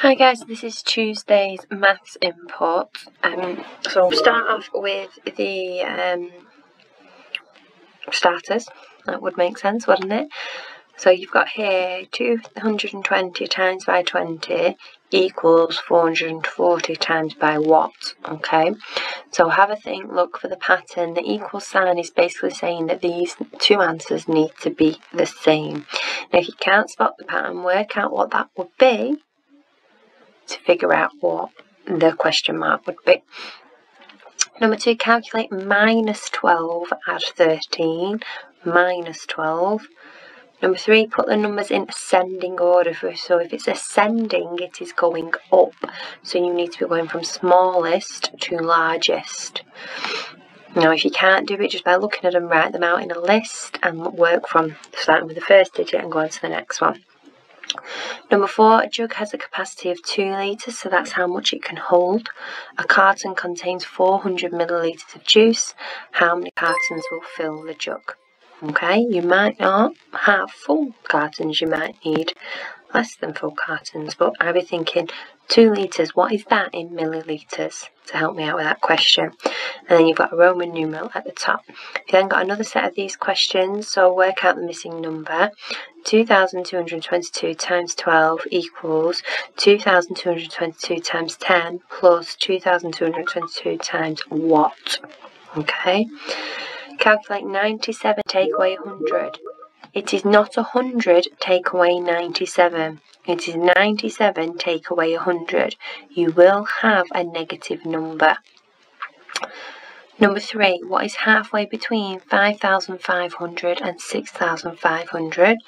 Hi guys, this is Tuesday's maths input. So we'll start off with the starters. That would make sense, wouldn't it? So you've got here 220 times by 20 equals 440 times by what? Okay, so have a think, look for the pattern. The equal sign is basically saying that these two answers need to be the same. Now if you can't spot the pattern, work out what that would be to figure out what the question mark would be. Number 2, calculate minus 12 add 13, minus 12. Number 3, put the numbers in ascending order. So if it's ascending, it is going up. So you need to be going from smallest to largest. Now, if you can't do it just by looking at them, write them out in a list and work from starting with the first digit and going to the next one. Number 4, a jug has a capacity of 2 litres, so that's how much it can hold. A carton contains 400 millilitres of juice. How many cartons will fill the jug? Okay, you might not have full cartons, you might need less than full cartons, but I'd be thinking 2 litres, what is that in millilitres, to help me out with that question. And then you've got a Roman numeral at the top. You then got another set of these questions, so work out the missing number. 2,222 times 12 equals 2,222 times 10 plus 2,222 times what? Okay. Calculate 97 take away 100. It is not 100 take away 97. It is 97 take away 100. You will have a negative number. Number 3, what is halfway between 5,500 and 6,500?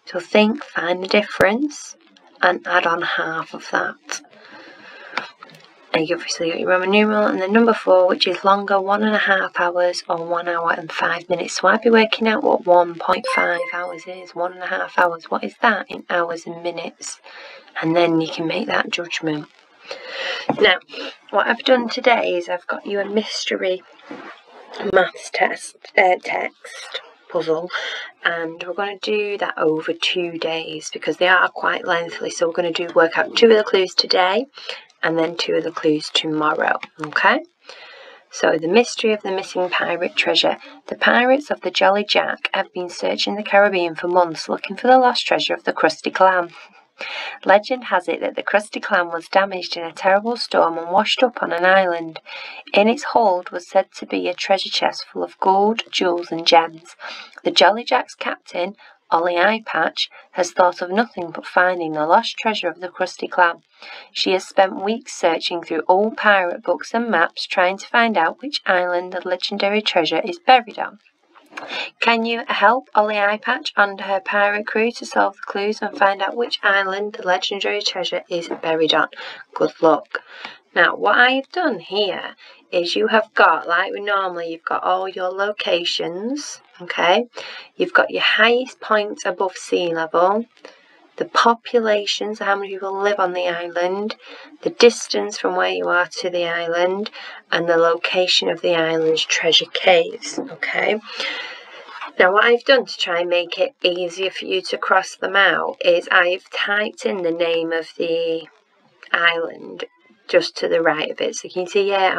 So think, find the difference and add on half of that. And you obviously got your Roman numeral, and then number 4, which is longer, 1.5 hours or 1 hour and 5 minutes. So I'd be working out what 1.5 hours is, 1.5 hours. What is that in hours and minutes? And then you can make that judgment. Now, what I've done today is I've got you a mystery maths text puzzle, and we're going to do that over 2 days because they are quite lengthy. So we're going to work out 2 of the clues today and then 2 of the clues tomorrow. Okay, so the mystery of the missing pirate treasure. The pirates of the Jolly Jack have been searching the Caribbean for months looking for the lost treasure of the Krusty Clam. Legend has it that the Krusty Clam was damaged in a terrible storm and washed up on an island. In its hold was said to be a treasure chest full of gold, jewels and gems. The Jolly Jack's captain, Ollie Eyepatch, has thought of nothing but finding the lost treasure of the Krusty Clam. She has spent weeks searching through old pirate books and maps trying to find out which island the legendary treasure is buried on. Can you help Ollie Eyepatch and her pirate crew to solve the clues and find out which island the legendary treasure is buried on? Good luck. Now, what I've done here is you have got, like we normally, you've got all your locations, okay? You've got your highest points above sea level, the population, so how many people live on the island, the distance from where you are to the island, and the location of the island's treasure caves, okay? Now what I've done to try and make it easier for you to cross them out is I've typed in the name of the island just to the right of it. So you can see here,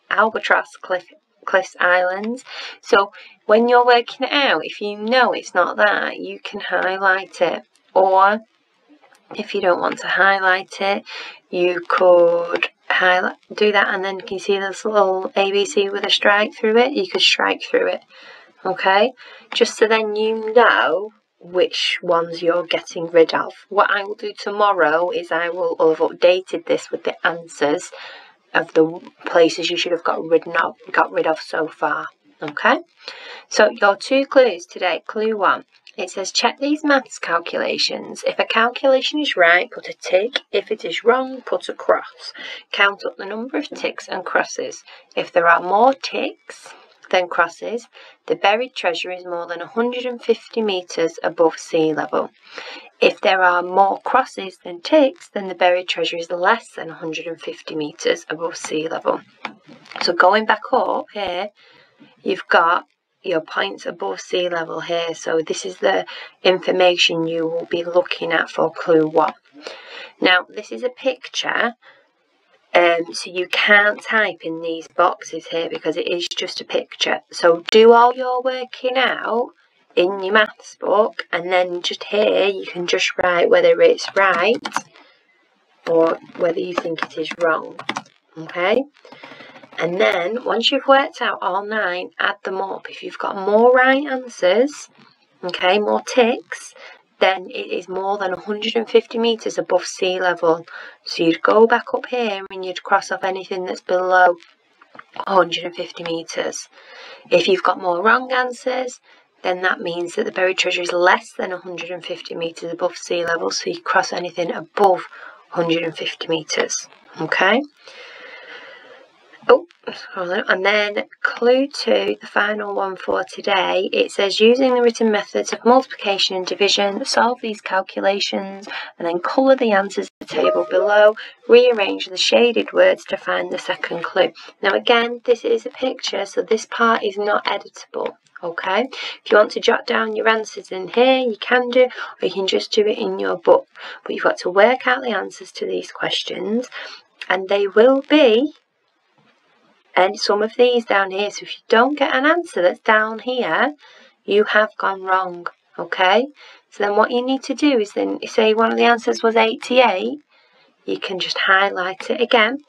Albatross Cliffs Islands. So when you're working it out, if you know it's not that, you can highlight it. Or if you don't want to highlight it, you could do that, and then you can see this little ABC with a strike through it. You could strike through it. Okay, just so then you know which ones you're getting rid of. What I will do tomorrow is I will have updated this with the answers of the places you should have got rid of so far. Okay, so your 2 clues today. Clue 1, it says check these maths calculations. If a calculation is right, put a tick. If it is wrong, put a cross. Count up the number of ticks and crosses. If there are more ticks than crosses, the buried treasure is more than 150 metres above sea level. If there are more crosses than ticks, then the buried treasure is less than 150 metres above sea level. So going back up here, you've got your points above sea level here. So this is the information you will be looking at for clue 1. Now, this is a picture, so you can't type in these boxes here because it is just a picture. So do all your working out in your maths book, and then just here you can just write whether it's right or whether you think it is wrong. Okay? And then once you've worked out all 9, add them up. If you've got more right answers, okay, more ticks, then it is more than 150 metres above sea level. So you'd go back up here and you'd cross off anything that's below 150 metres. If you've got more wrong answers, then that means that the buried treasure is less than 150 metres above sea level, so you cross anything above 150 metres. Okay? Oh, and then clue 2, the final one for today, it says using the written methods of multiplication and division, solve these calculations and then colour the answers in the table below, rearrange the shaded words to find the second clue. Now again, this is a picture, so this part is not editable. Okay, if you want to jot down your answers in here, you can do, or you can just do it in your book. But you've got to work out the answers to these questions, and they will be and some of these down here. So if you don't get an answer that's down here, you have gone wrong. Okay, so then what you need to do is then, say one of the answers was 88, you can just highlight it again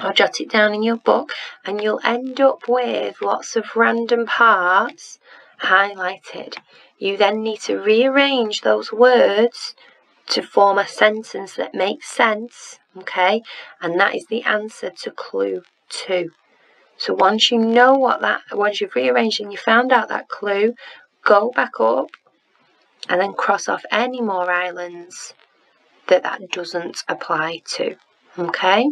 or jot it down in your book, and you'll end up with lots of random parts highlighted. You then need to rearrange those words to form a sentence that makes sense, okay, and that is the answer to clue 2. So once you know once you've rearranged and you found out that clue, go back up and then cross off any more islands that doesn't apply to. Okay?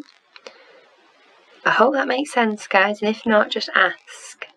I hope that makes sense, guys, and if not, just ask.